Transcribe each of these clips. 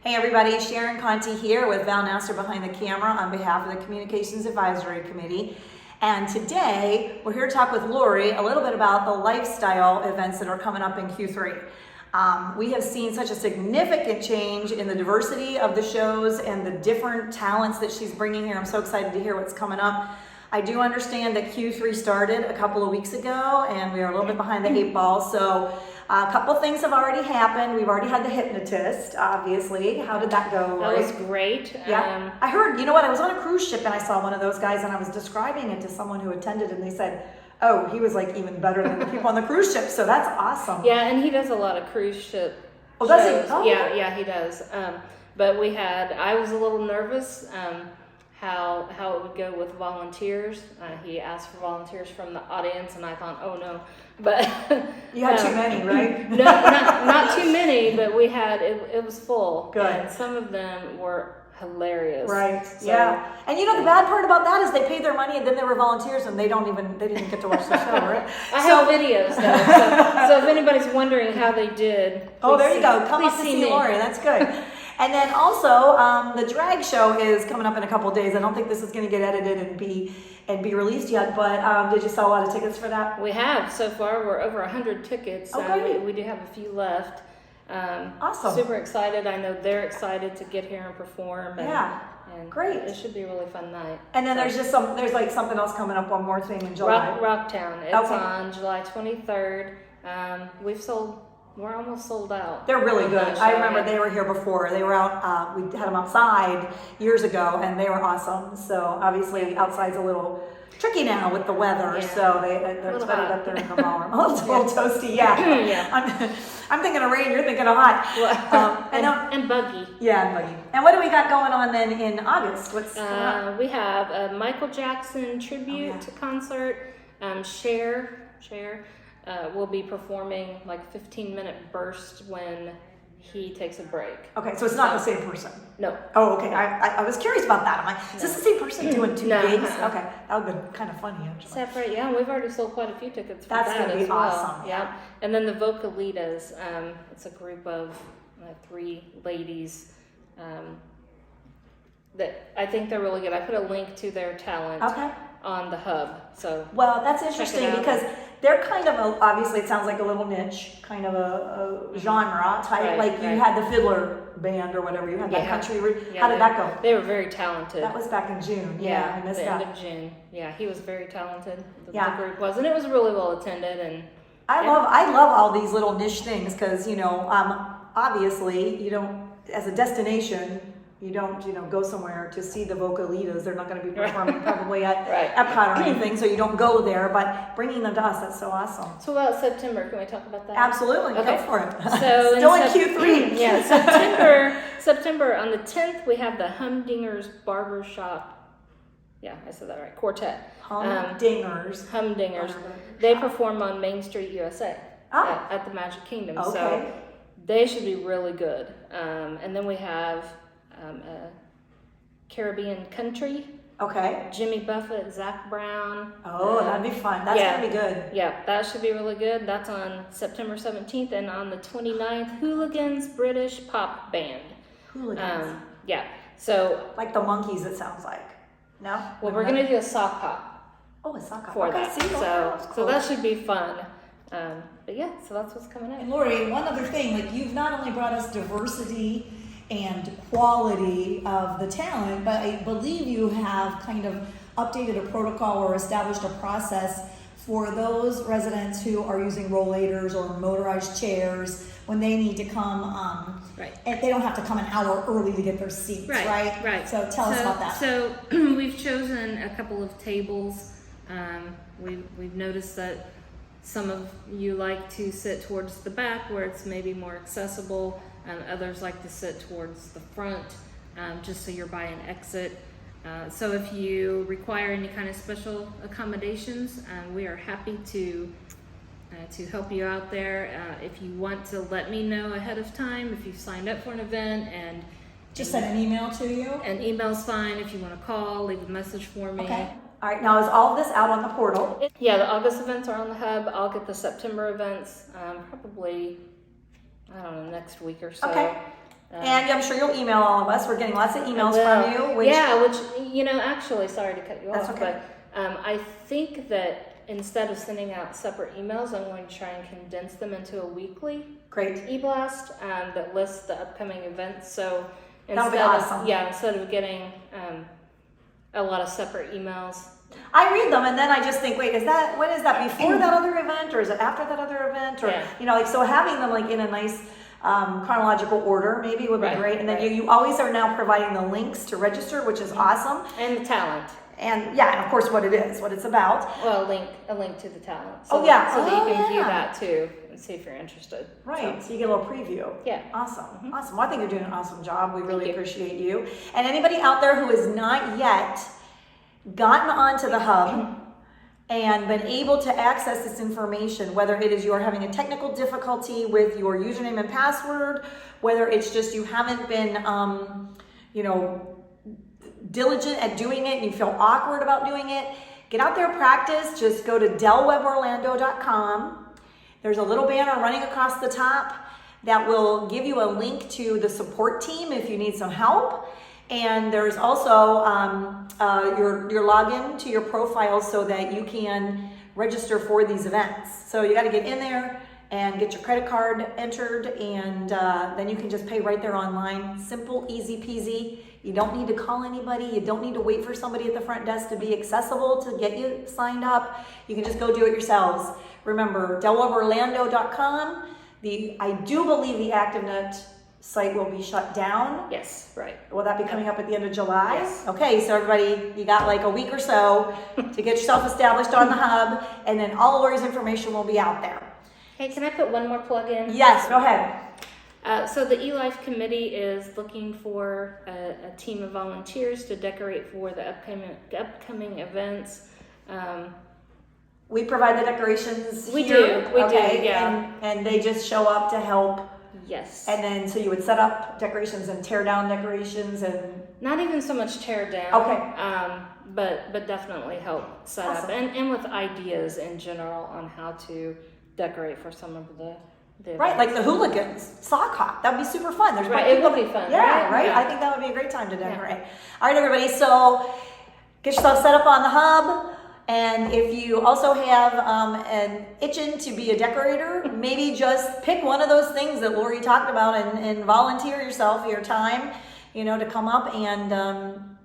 Hey everybody, Sharon Conti here with Val Nasser behind the camera on behalf of the Communications Advisory Committee. And today we're here to talk with Lori a little bit about the lifestyle events that are coming up in Q3. We have seen such a significant change in the diversity of the shows and the different talents that she's bringing here. I'm so excited to hear what's coming up. I do understand that Q3 started a couple of weeks ago and we are a little bit behind the 8 ball. So a couple things have already happened. We've already had the hypnotist, obviously. How did that go, Lori? That was great. Yeah. I heard, you know what, I was on a cruise ship and I saw one of those guys and I was describing it to someone who attended and they said, oh, he was like even better than the people on the cruise ship. So that's awesome. Yeah, and he does a lot of cruise ship Oh, does shows. he? Oh, yeah, okay. yeah, he does. But I was a little nervous how it would go with volunteers. He asked for volunteers from the audience, and I thought, oh no. But You had too many, right? No, not too many, but we had it was full. Good. And some of them were hilarious. Right. So, yeah. And you know the bad part about that is they paid their money and then they were volunteers and they didn't get to watch the show, right? I have videos though, so if anybody's wondering how they did, Oh, there you please go. Come please up to see me. Lori. That's good. And then also, the drag show is coming up in a couple of days. I don't think this is going to get edited and be released yet, but did you sell a lot of tickets for that? We have so far. We're over 100 tickets. Oh, great. We do have a few left. Awesome. Super excited. I know they're excited to get here and perform. And, Yeah. and Great. It should be a really fun night. And then there's like something else coming up. One more thing in July. Rocktown. It's Okay. on July 23rd. We're almost sold out. They're really on good. that I show, remember yeah. they were here before. They were out. We had them outside years ago, and they were awesome. So obviously, outside's a little tricky now with the weather. Yeah. So they're little better hot. that they're in the ballroom. A little toasty, yeah. Yeah. I'm thinking of rain. You're thinking of hot. And buggy. Yeah, buddy. And what do we got going on then in August? What's coming up? We have a Michael Jackson tribute Oh, yeah. concert. Cher will be performing like 15-minute burst when he takes a break. Okay, so it's not the same person. No. Oh, okay. I was curious about that. I'm like, is this the same person doing two No. gigs? Okay, that would be kind of funny actually. Separate, yeah. We've already sold quite a few tickets for That's that gonna be as well. awesome. Yeah. And then the Vocalitas. It's a group of 3 ladies that I think they're really good. I put a link to their talent Okay. on the hub. So Well, that's it interesting out. because they're kind of obviously it sounds like a little niche, kind of a genre type. Right, like you right. had the fiddler band or whatever. You had that Yeah. country. Yeah, How did that go? They were very talented. That was back in June. Yeah, I missed the that. end of June. Yeah, he was very talented. The Yeah. group was, and it was really well attended. And I love all these little niche things because obviously you don't as a destination. You don't, go somewhere to see the Vocalitas. They're not going to be performing probably at Right. Epcot or anything, so you don't go there. But bringing them to us, that's so awesome. so about September, can we talk about that? Absolutely, Okay. go for it. So Still in Q3. Yeah, September on the 10th we have the Humdingers Barbershop. Yeah, I said that right. Quartet. Humdingers. Humdingers. They perform on Main Street, USA, Ah. at the Magic Kingdom. Okay. So they should be really good. And then we have a Caribbean Country. Okay. Jimmy Buffett, Zach Brown. Oh, that'd be fun. That's yeah. gonna be good. Yeah, that should be really good. That's on September 17th, and on the 29th, Hooligans British Pop Band. Hooligans. Yeah, so, Like the monkeys, it sounds like. No? well, we're going to do a sock hop Oh, a sock for okay, that. see, So cool. that should be fun. But yeah, so that's what's coming And up. Lori, one other thing, like you've not only brought us diversity and quality of the talent, but I believe you have kind of updated a protocol or established a process for those residents who are using rollators or motorized chairs when they need to come, Right. and they don't have to come an hour early to get their seats, right? Right. So tell us about that. So we've chosen a couple of tables. We've noticed that some of you like to sit towards the back where it's maybe more accessible. Others like to sit towards the front, just so you're by an exit. So if you require any kind of special accommodations, we are happy to help you out there. If you want to let me know ahead of time, if you've signed up for an event, and Just send an email to you. an email's fine. If you want to call, leave a message for me. Okay. All right. Now is all of this out on the portal? Yeah, the August events are on the hub. I'll get the September events probably, I don't know, next week or so. Okay. And I'm sure you'll email all of us. We're getting lots of emails Well, from you. Which, which, actually, sorry to cut you That's off, okay. but I think that instead of sending out separate emails, I'm going to try and condense them into a weekly Great. e-blast that lists the upcoming events. So That'll be instead awesome. instead of getting a lot of separate emails. I read them and then I just think, wait, when is that before that other event or is it after that other event? Or, Yeah. so having them like in a nice chronological order maybe would be Right, great. And then right. you always are now providing the links to register, which is awesome. And the talent. And yeah, and of course what it's about. Well, a link to the talent. Oh, yeah. So that you can view yeah. that too and see if you're interested. Right, so you get a little preview. Yeah. Awesome, awesome. Well, I think you're doing an awesome job. We really you. appreciate you. And anybody out there who has not yet gotten onto the hub and been able to access this information, whether it is you're having a technical difficulty with your username and password, whether it's just you haven't been, diligent at doing it and you feel awkward about doing it, get out there, practice. Just go to delweborlando.com. There's a little banner running across the top that will give you a link to the support team if you need some help. And there's also your login to your profile so that you can register for these events. So you got to get in there and get your credit card entered, and then you can just pay right there online. Simple, easy peasy. You don't need to call anybody. You don't need to wait for somebody at the front desk to be accessible to get you signed up. You can just go do it yourselves. Remember, delweborlando.com. I do believe the ActiveNet site will be shut down. Yes, right. Will that be coming up at the end of July? Yes. Okay, so everybody, you got like a week or so to get yourself established on the hub, and then all Lori's information will be out there. Hey, can I put one more plug in? Yes, go ahead. So the eLife committee is looking for a team of volunteers to decorate for the upcoming events. We provide the decorations We here. do, we do, okay? yeah. And they just show up to help. Yes. And then, so you would set up decorations and tear down decorations and... Not even so much tear down. Okay. But definitely help set up Awesome. and with ideas in general on how to decorate for some of the Right, events. like the hooligans, sock hop. That'd be super fun. There's Right, probably it would be fun, Yeah, right? right? Yeah. I think that would be a great time to decorate. All right, everybody. So get yourself set up on the hub. And if you also have an itching to be a decorator, maybe just pick one of those things that Lori talked about and volunteer yourself your time, to come up and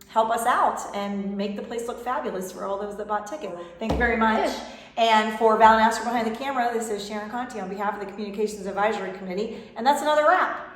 help us out and make the place look fabulous for all those that bought tickets. Thank you very much. Good. And for Val Nasser behind the camera, this is Sharon Conti on behalf of the Communications Advisory Committee. And that's another wrap.